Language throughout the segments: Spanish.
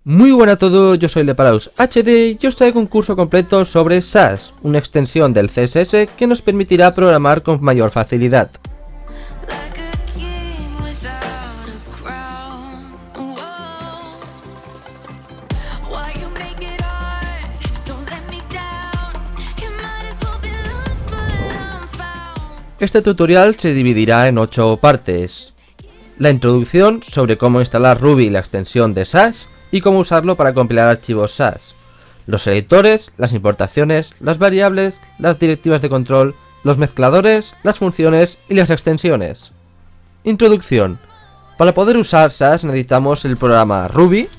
Muy buenas a todos, yo soy Leparaus HD y os traigo un curso completo sobre Sass, una extensión del CSS que nos permitirá programar con mayor facilidad. Este tutorial se dividirá en 8 partes. La introducción sobre cómo instalar Ruby y la extensión de Sass y cómo usarlo para compilar archivos Sass. Los selectores, las importaciones, las variables, las directivas de control, los mezcladores, las funciones y las extensiones. Introducción. Para poder usar Sass necesitamos el programa Ruby,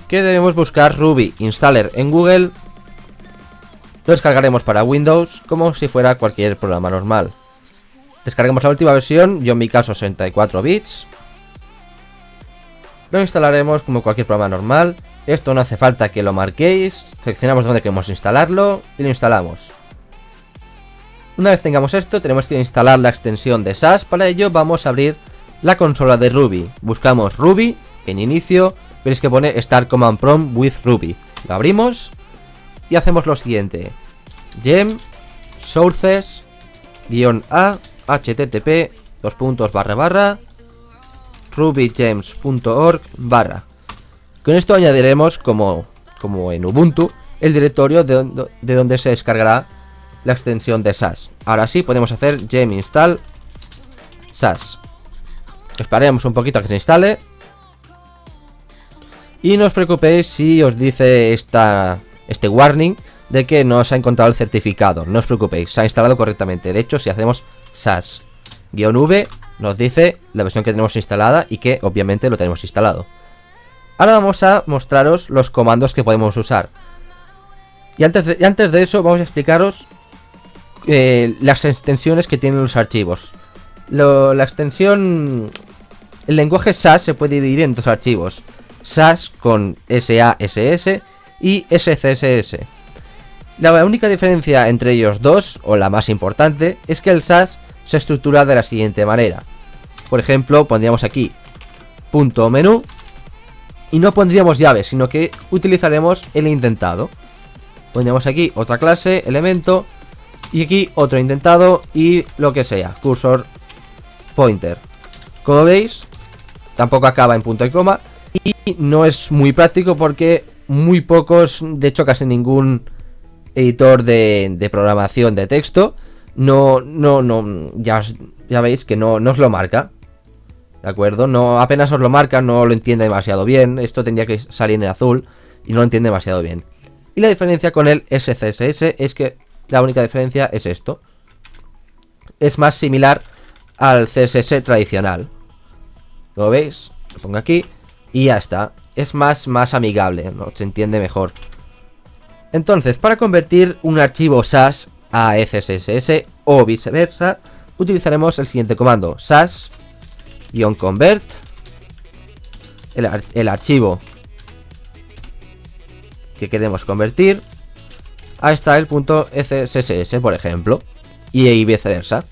que debemos buscar Ruby Installer en Google. Lo descargaremos para Windows como si fuera cualquier programa normal. Descarguemos la última versión, yo en mi caso 64 bits. Lo instalaremos como cualquier programa normal. Esto no hace falta que lo marquéis. Seleccionamos dónde queremos instalarlo y lo instalamos. Una vez tengamos esto, tenemos que instalar la extensión de Sass. Para ello vamos a abrir la consola de Ruby. Buscamos Ruby en inicio. Veréis que pone Start Command Prompt with Ruby. Lo abrimos y hacemos lo siguiente: gem sources -a http rubygems.org/. Con esto añadiremos, como en Ubuntu, el directorio de donde se descargará la extensión de Sass. Ahora sí podemos hacer gem install Sass. Esperaremos un poquito a que se instale. Y no os preocupéis si os dice este warning de que no se ha encontrado el certificado. No os preocupéis, se ha instalado correctamente. De hecho, si hacemos Sass-v, nos dice la versión que tenemos instalada y que obviamente lo tenemos instalado. Ahora vamos a mostraros los comandos que podemos usar. Y antes de eso vamos a explicaros las extensiones que tienen los archivos. La extensión... El lenguaje Sass se puede dividir en dos archivos: Sass con SASS y SCSS. La única diferencia entre ellos dos, o la más importante, es que el Sass se estructura de la siguiente manera. Por ejemplo, pondríamos aquí punto menú y no pondríamos llaves, sino que utilizaremos el indentado. Pondríamos aquí otra clase, elemento, y aquí otro indentado y lo que sea, cursor, pointer. Como veis, tampoco acaba en punto y coma y no es muy práctico porque muy pocos, de hecho casi ningún editor de programación de texto ya veis que no os lo marca, ¿de acuerdo? No, apenas os lo marca, no lo entiende demasiado bien. Esto tendría que salir en azul y no lo entiende demasiado bien. Y la diferencia con el SCSS es que la única diferencia es esto: es más similar al CSS tradicional. ¿Lo veis? Lo pongo aquí y ya está. Es más amigable, ¿no? Se entiende mejor. Entonces, para convertir un archivo Sass a CSS o viceversa, utilizaremos el siguiente comando: sass-convert el archivo que queremos convertir a style.scss, por ejemplo, y viceversa.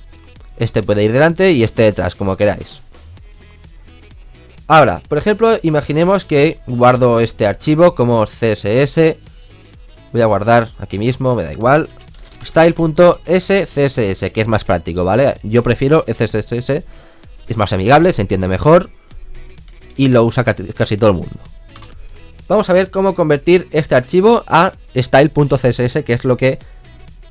Este puede ir delante y este detrás, como queráis. Ahora, por ejemplo, imaginemos que guardo este archivo como CSS. Voy a guardar aquí mismo, me da igual, style.scss, que es más práctico, ¿vale? Yo prefiero CSS, es más amigable, se entiende mejor y lo usa casi todo el mundo. Vamos a ver cómo convertir este archivo a style.css, que es lo que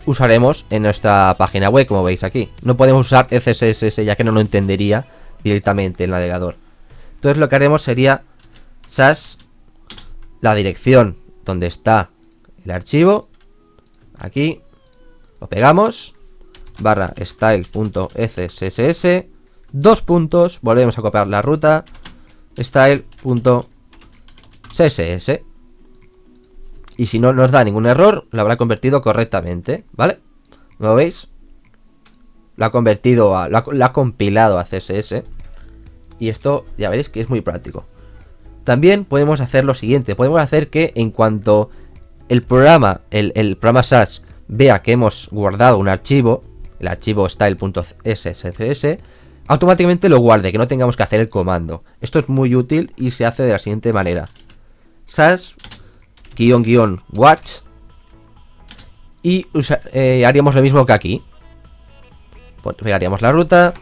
usaremos en nuestra página web, como veis aquí. No podemos usar CSS ya que no lo entendería directamente el navegador. Entonces lo que haremos sería Sass, la dirección donde está el archivo, aquí lo pegamos, barra style.scss, dos puntos, volvemos a copiar la ruta, style.css, y si no nos da ningún error, lo habrá convertido correctamente, ¿vale? ¿Lo veis? Lo ha convertido lo ha compilado a CSS, y esto ya veréis que es muy práctico. También podemos hacer lo siguiente: podemos hacer que en cuanto el programa Sass vea que hemos guardado un archivo, el archivo style.scss, automáticamente lo guarde, que no tengamos que hacer el comando. Esto es muy útil y se hace de la siguiente manera. Sas --watch y haríamos lo mismo que aquí. Pegaríamos la ruta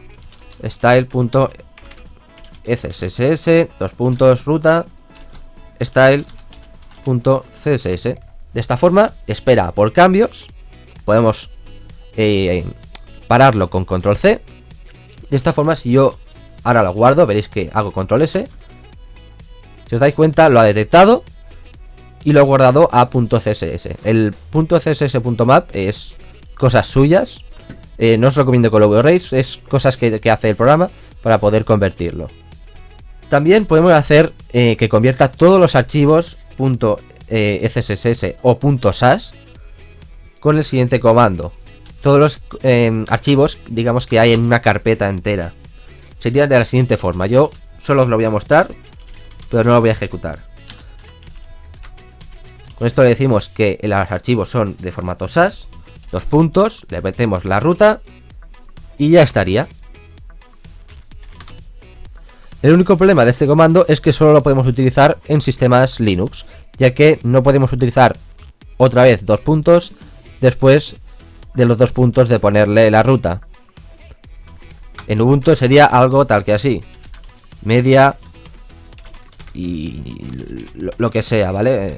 style.css ruta style.css. De esta forma espera por cambios. Podemos pararlo con control C. De esta forma, si yo ahora lo guardo, veréis que hago control S. Si os dais cuenta, lo ha detectado y lo ha guardado a .css. El .css.map es cosas suyas. No os recomiendo que lo borréis, es cosas que hace el programa para poder convertirlo. También podemos hacer que convierta todos los archivos .css o .sas con el siguiente comando. Todos los archivos, digamos, que hay en una carpeta entera. Sería de la siguiente forma. Yo solo os lo voy a mostrar, pero no lo voy a ejecutar. Con esto le decimos que los archivos son de formato sas. Dos puntos, le metemos la ruta y ya estaría. El único problema de este comando es que solo lo podemos utilizar en sistemas Linux, ya que no podemos utilizar otra vez dos puntos después de los dos puntos de ponerle la ruta. En Ubuntu sería algo tal que así: media y lo que sea, ¿vale?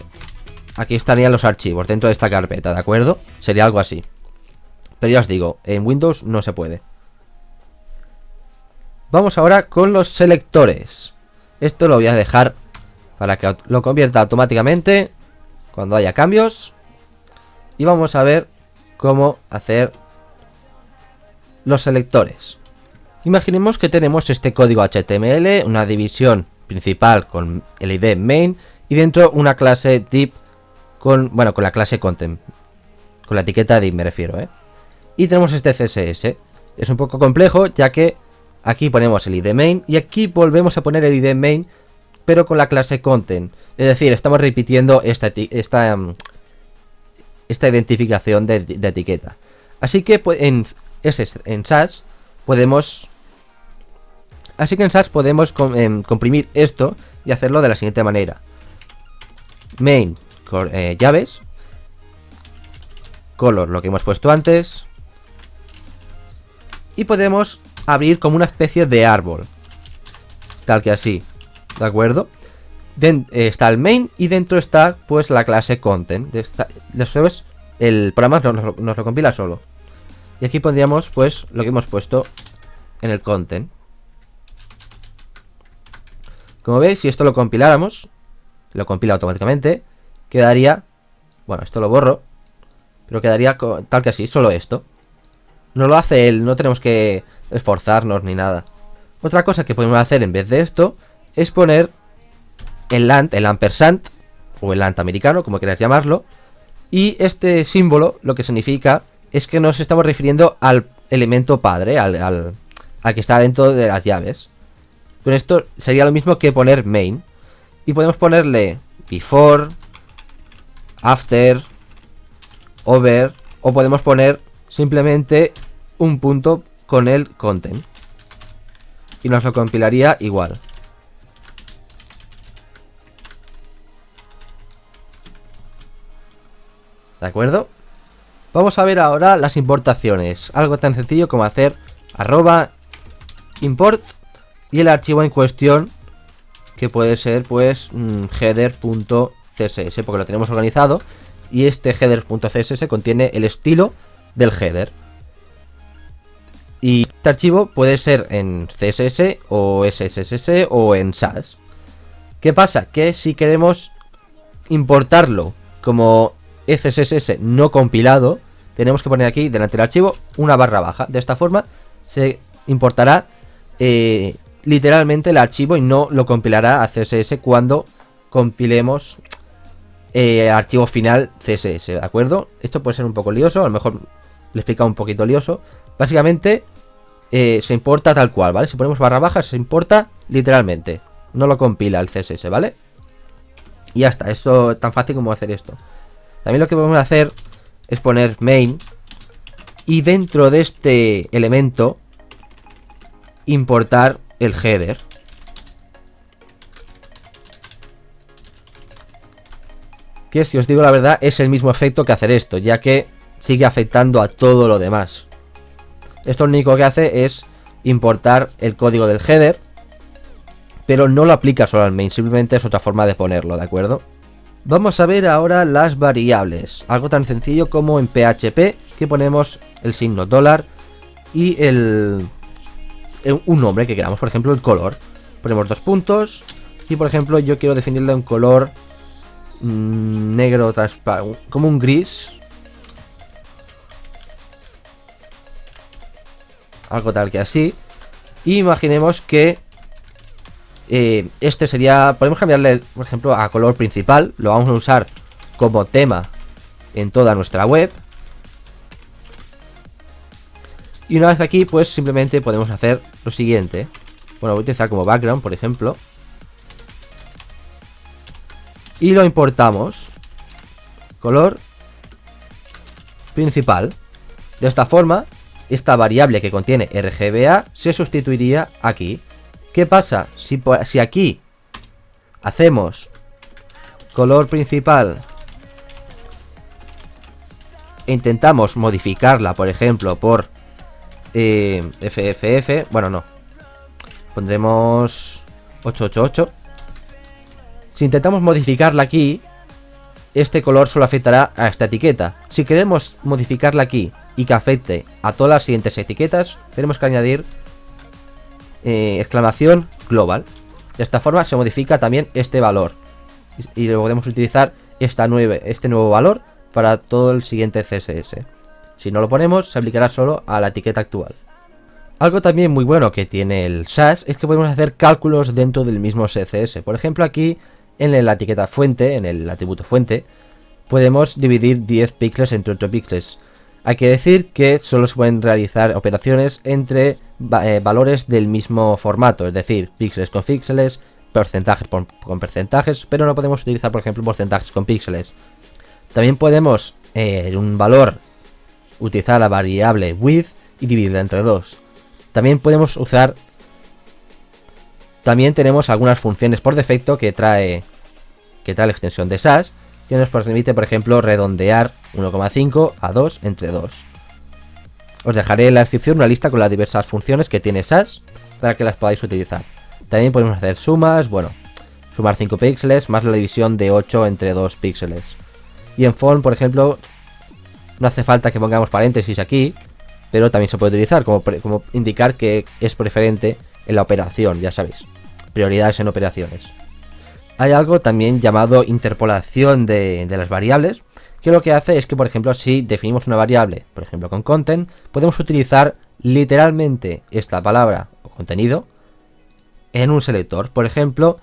Aquí estarían los archivos dentro de esta carpeta, ¿de acuerdo? Sería algo así. Pero ya os digo, en Windows no se puede. Vamos ahora con los selectores. Esto lo voy a dejar para que lo convierta automáticamente cuando haya cambios. Y vamos a ver cómo hacer los selectores. Imaginemos que tenemos este código HTML, una división principal con el ID main y dentro una clase div con la clase content, con la etiqueta div me refiero, y tenemos este CSS. Es un poco complejo, ya que aquí ponemos el ID main y aquí volvemos a poner el ID main, pero con la clase content. Es decir, estamos repitiendo esta identificación de etiqueta. Así que en SAS podemos comprimir esto y hacerlo de la siguiente manera: main llaves, color, lo que hemos puesto antes, y podemos abrir como una especie de árbol, tal que así, ¿de acuerdo? Está el main y dentro está pues la clase content. Después el programa nos lo compila solo. Y aquí pondríamos pues lo que hemos puesto en el content. Como veis, si esto lo compiláramos, lo compila automáticamente, quedaría, bueno, esto lo borro, pero quedaría tal que así, solo esto. No lo hace él, no tenemos que esforzarnos ni nada. Otra cosa que podemos hacer en vez de esto es poner el ampersand o el ant americano, como queráis llamarlo. Y este símbolo lo que significa es que nos estamos refiriendo al elemento padre, al que está dentro de las llaves. Con esto sería lo mismo que poner main. Y podemos ponerle before, after, over, o podemos poner simplemente un punto con el content y nos lo compilaría igual. ¿De acuerdo? Vamos a ver ahora las importaciones. Algo tan sencillo como hacer @import y el archivo en cuestión, que puede ser pues header.css, porque lo tenemos organizado, y este header.css contiene el estilo del header. Y este archivo puede ser en CSS o SSS o en SAS. ¿Qué pasa? Que si queremos importarlo como SSS no compilado, tenemos que poner aquí delante del archivo una barra baja. De esta forma se importará literalmente el archivo y no lo compilará a CSS cuando compilemos archivo final CSS, ¿de acuerdo? Esto puede ser un poco lioso, a lo mejor le he explicado un poquito lioso. Básicamente se importa tal cual, ¿vale? Si ponemos barra baja se importa literalmente, no lo compila el CSS, ¿vale? Y ya está, eso es tan fácil como hacer esto. También lo que podemos hacer es poner main y dentro de este elemento importar el header. Que si os digo la verdad es el mismo efecto que hacer esto, ya que sigue afectando a todo lo demás. Esto lo único que hace es importar el código del header, pero no lo aplica solo al main, simplemente es otra forma de ponerlo, ¿de acuerdo? Vamos a ver ahora las variables, algo tan sencillo como en PHP, que ponemos el signo $, y un nombre que queramos, por ejemplo el color. Ponemos 2 puntos, y por ejemplo yo quiero definirlo en color negro transparente, como un gris, algo tal que así. Y imaginemos que este sería, podemos cambiarle por ejemplo a color principal, lo vamos a usar como tema en toda nuestra web. Y una vez aquí pues simplemente podemos hacer lo siguiente. Bueno, voy a utilizar como background por ejemplo, y lo importamos, color principal. De esta forma, esta variable que contiene RGBA se sustituiría aquí. ¿Qué pasa? Si aquí hacemos color principal e intentamos modificarla, por ejemplo, por FFF, bueno, no, pondremos 888. Si intentamos modificarla aquí, este color solo afectará a esta etiqueta. Si queremos modificarla aquí y que afecte a todas las siguientes etiquetas, tenemos que añadir exclamación global. De esta forma se modifica también este valor y luego podemos utilizar este nuevo valor para todo el siguiente CSS. Si no lo ponemos, se aplicará solo a la etiqueta actual. Algo también muy bueno que tiene el Sass es que podemos hacer cálculos dentro del mismo CSS. Por ejemplo, aquí en la etiqueta fuente, en el atributo fuente, podemos dividir 10 píxeles entre 8 píxeles. Hay que decir que solo se pueden realizar operaciones entre valores del mismo formato, es decir, píxeles con píxeles, porcentajes con porcentajes, pero no podemos utilizar, por ejemplo, porcentajes con píxeles. También podemos, en un valor, utilizar la variable width y dividirla entre 2. También podemos usar... También tenemos algunas funciones por defecto que trae la extensión de Sass, que nos permite, por ejemplo, redondear 1,5 a 2 entre 2. Os dejaré en la descripción una lista con las diversas funciones que tiene Sass para que las podáis utilizar. También podemos hacer sumas, bueno, sumar 5 píxeles más la división de 8 entre 2 píxeles. Y en font, por ejemplo, no hace falta que pongamos paréntesis aquí, pero también se puede utilizar como indicar que es preferente en la operación, ya sabéis, prioridades en operaciones. Hay algo también llamado interpolación de las variables, que lo que hace es que, por ejemplo, si definimos una variable, por ejemplo con content, podemos utilizar literalmente esta palabra o contenido en un selector. Por ejemplo,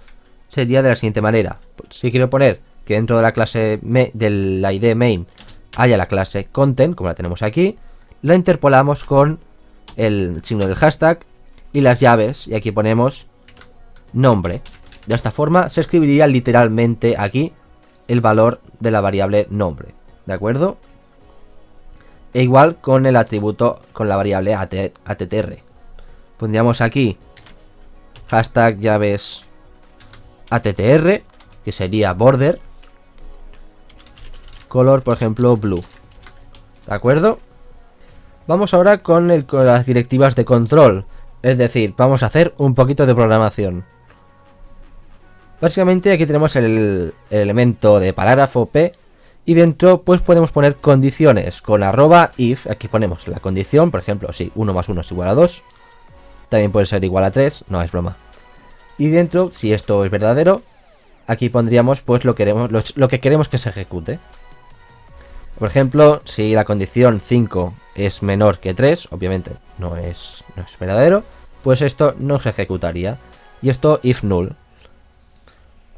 sería de la siguiente manera: si quiero poner que dentro de la clase de la ID main haya la clase content, como la tenemos aquí, la interpolamos con el signo del hashtag y las llaves, y aquí ponemos nombre. De esta forma se escribiría literalmente aquí el valor de la variable nombre, ¿de acuerdo? E igual con el atributo, con la variable attr. Pondríamos aquí hashtag llaves attr, que sería border, color por ejemplo blue, ¿de acuerdo? Vamos ahora con las directivas de control, es decir, vamos a hacer un poquito de programación. Básicamente aquí tenemos el elemento de parágrafo P y dentro pues podemos poner condiciones con @if. Aquí ponemos la condición, por ejemplo, si 1 más 1 es igual a 2, también puede ser igual a 3, no es broma. Y dentro, si esto es verdadero, aquí pondríamos pues lo que queremos que se ejecute. Por ejemplo, si la condición 5 es menor que 3, obviamente no es verdadero, pues esto no se ejecutaría. Y esto if null.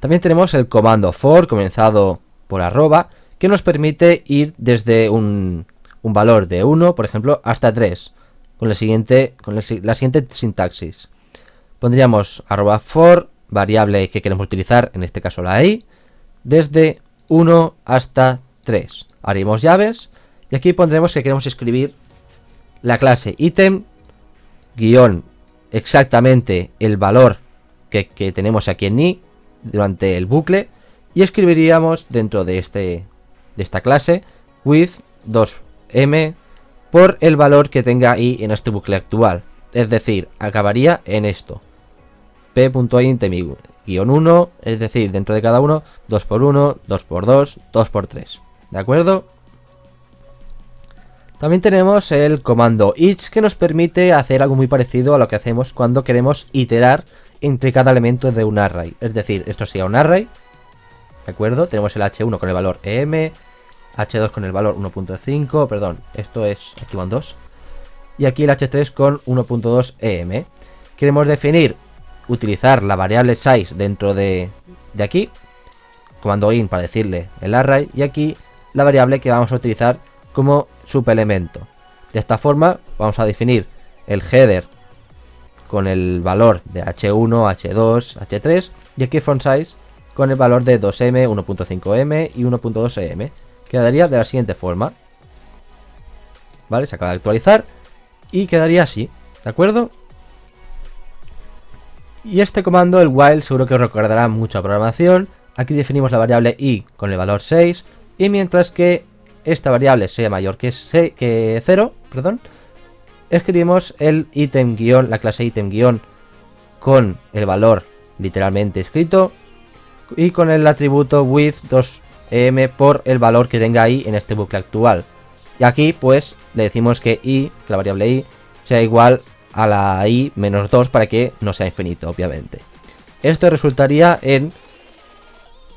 También tenemos el comando for comenzado por @, que nos permite ir desde un valor de 1, por ejemplo, hasta 3, con la siguiente sintaxis. Pondríamos @for, variable que queremos utilizar, en este caso la i, desde 1 hasta 3. Haremos llaves y aquí pondremos que queremos escribir la clase item guión exactamente el valor que tenemos aquí en i durante el bucle y escribiríamos dentro de esta clase with 2m por el valor que tenga i en este bucle actual. Es decir, acabaría en esto. p.int -1, es decir, dentro de cada uno 2x1, 2x2, 2x3. ¿De acuerdo? También tenemos el comando each, que nos permite hacer algo muy parecido a lo que hacemos cuando queremos iterar entre cada elemento de un array. Es decir, esto sería un array. ¿De acuerdo? Tenemos el h1 con el valor em, h2 con el valor 1.5, perdón, esto es, aquí van 2. Y aquí el h3 con 1.2 em. Queremos utilizar la variable size dentro de aquí. Comando in para decirle el array. Y aquí la variable que vamos a utilizar como subelemento. De esta forma vamos a definir el header con el valor de h1, h2, h3. Y aquí font size con el valor de 2m, 1.5m y 1.2m. Quedaría de la siguiente forma. Vale, se acaba de actualizar. Y quedaría así, ¿de acuerdo? Y este comando, el while, seguro que os recordará mucha programación. Aquí definimos la variable i con el valor 6. Y mientras que esta variable sea mayor que 0, escribimos el item guión, la clase item guión con el valor literalmente escrito y con el atributo with 2em por el valor que tenga i en este bucle actual. Y aquí pues le decimos que i, que la variable i, sea igual a la i menos 2 para que no sea infinito, obviamente. Esto resultaría en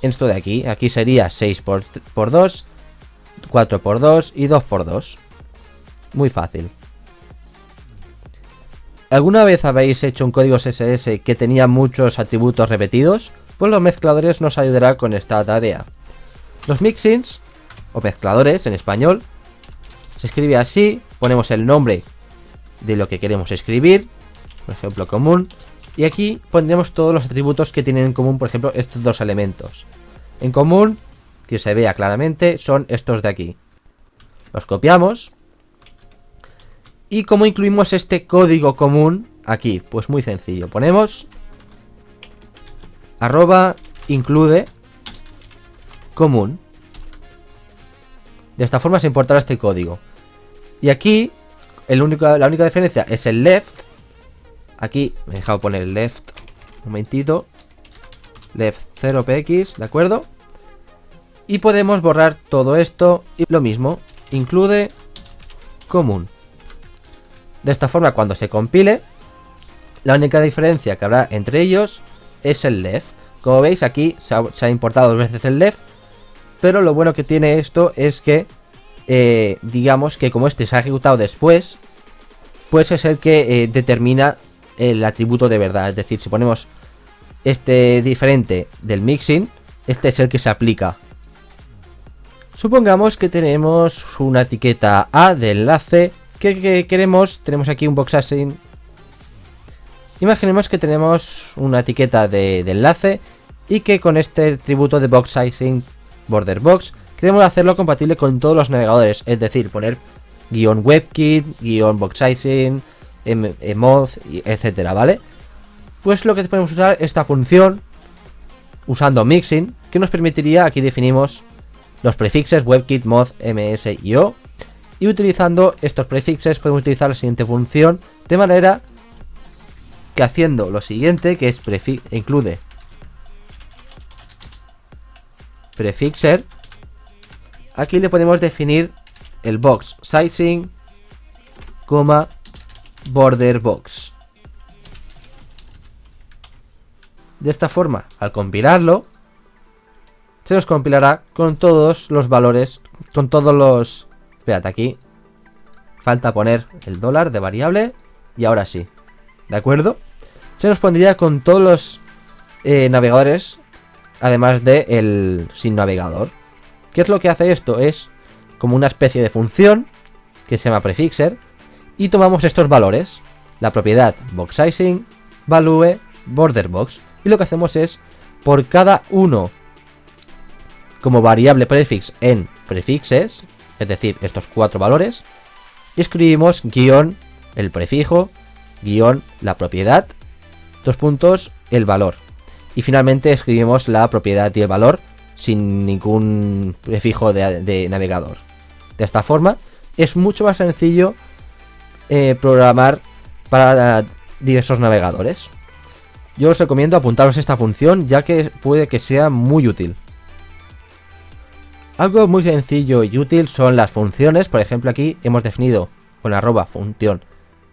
esto de aquí. Aquí sería 6 por 2, 4 por 2 y 2 por 2. Muy fácil. ¿Alguna vez habéis hecho un código CSS que tenía muchos atributos repetidos? Pues los mezcladores nos ayudarán con esta tarea. Los mixins, o mezcladores en español, se escribe así. Ponemos el nombre de lo que queremos escribir, por ejemplo común, y aquí pondremos todos los atributos que tienen en común, por ejemplo estos dos elementos. En común, que se vea claramente, son estos de aquí. Los copiamos. ¿Y cómo incluimos este código común aquí? Pues muy sencillo, ponemos @include común. De esta forma se importará este código. Y aquí la única diferencia es el left. Aquí me he dejado poner el left. Un momentito. Left 0px, ¿de acuerdo? Y podemos borrar todo esto. Y lo mismo, include común. De esta forma, cuando se compile, la única diferencia que habrá entre ellos es el left. Como veis, aquí se ha importado 2 veces el left. Pero lo bueno que tiene esto es que digamos que como este se ha ejecutado después, pues es el que determina el atributo de verdad. Es decir, si ponemos este diferente del mixin, este es el que se aplica. Supongamos que tenemos una etiqueta A de enlace que queremos. Tenemos aquí un boxasync. Imaginemos que tenemos una etiqueta de enlace y que con este atributo de boxasync border box queremos hacerlo compatible con todos los navegadores, es decir, poner -webkit, -boxasync, mod, etcétera, ¿vale? Pues lo que podemos usar esta función usando mixin, que nos permitiría, aquí definimos los prefixes webkit, mod, ms y o, y utilizando estos prefixes podemos utilizar la siguiente función, de manera que haciendo lo siguiente, que es include prefixer, aquí le podemos definir el box sizing, border box. De esta forma, al compilarlo, se nos compilará con todos los valores, con todos los... Espérate, aquí falta poner el dólar de variable, y ahora sí, ¿de acuerdo? Se nos pondría con todos los navegadores, además de el sin navegador. ¿Qué es lo que hace esto? Es como una especie de función que se llama prefixer, y tomamos estos valores, la propiedad boxSizing, value, border box, y lo que hacemos es, por cada uno como variable prefix en prefixes, es decir, estos 4 valores, escribimos guión el prefijo, guión la propiedad, dos puntos, el valor. Y finalmente escribimos la propiedad y el valor sin ningún prefijo de navegador. De esta forma es mucho más sencillo programar para diversos navegadores. Yo os recomiendo apuntaros esta función, ya que puede que sea muy útil. Algo muy sencillo y útil son las funciones. Por ejemplo, aquí hemos definido con arroba función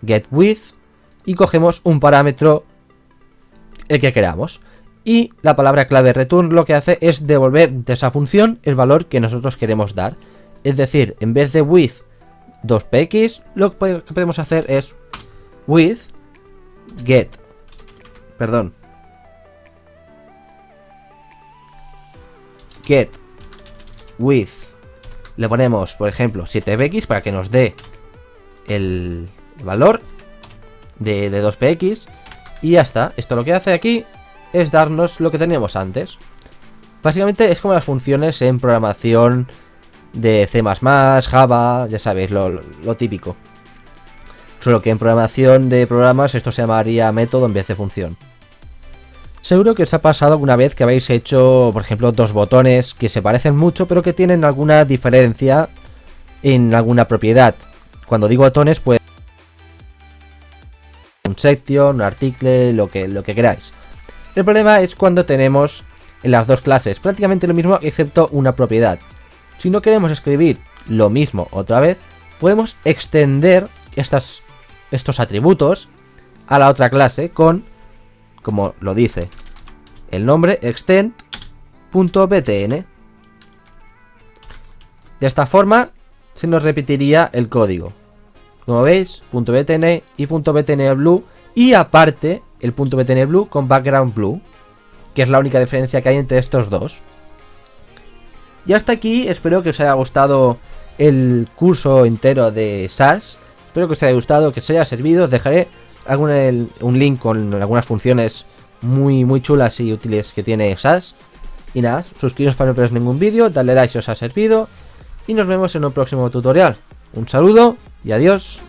getWidth y cogemos un parámetro el que queramos. Y la palabra clave return lo que hace es devolver de esa función el valor que nosotros queremos dar. Es decir, en vez de width 2px, lo que podemos hacer es width get width, le ponemos por ejemplo 7px para que nos dé el valor de 2px y ya está. Esto lo que hace aquí es darnos lo que teníamos antes. Básicamente es como las funciones en programación de C++, Java, ya sabéis, lo típico. Solo que en programación de programas esto se llamaría método en vez de función. Seguro que os ha pasado alguna vez que habéis hecho, por ejemplo, dos botones que se parecen mucho, pero que tienen alguna diferencia en alguna propiedad. Cuando digo botones, pues un section, un article, lo que queráis. El problema es cuando tenemos en las dos clases prácticamente lo mismo excepto una propiedad. Si no queremos escribir lo mismo otra vez, podemos extender estos atributos a la otra clase con, como lo dice el nombre, extend.btn. De esta forma se nos repetiría el código. Como veis, .btn y .btnblue, y aparte el .btnblue con background blue, que es la única diferencia que hay entre estos dos. Y hasta aquí, espero que os haya gustado el curso entero de SAS. Espero que os haya gustado, que os haya servido. Os dejaré un link con algunas funciones muy chulas y útiles que tiene SAS. Y nada, suscribiros para no perderos ningún vídeo, dale like si os ha servido y nos vemos en un próximo tutorial. Un saludo y adiós.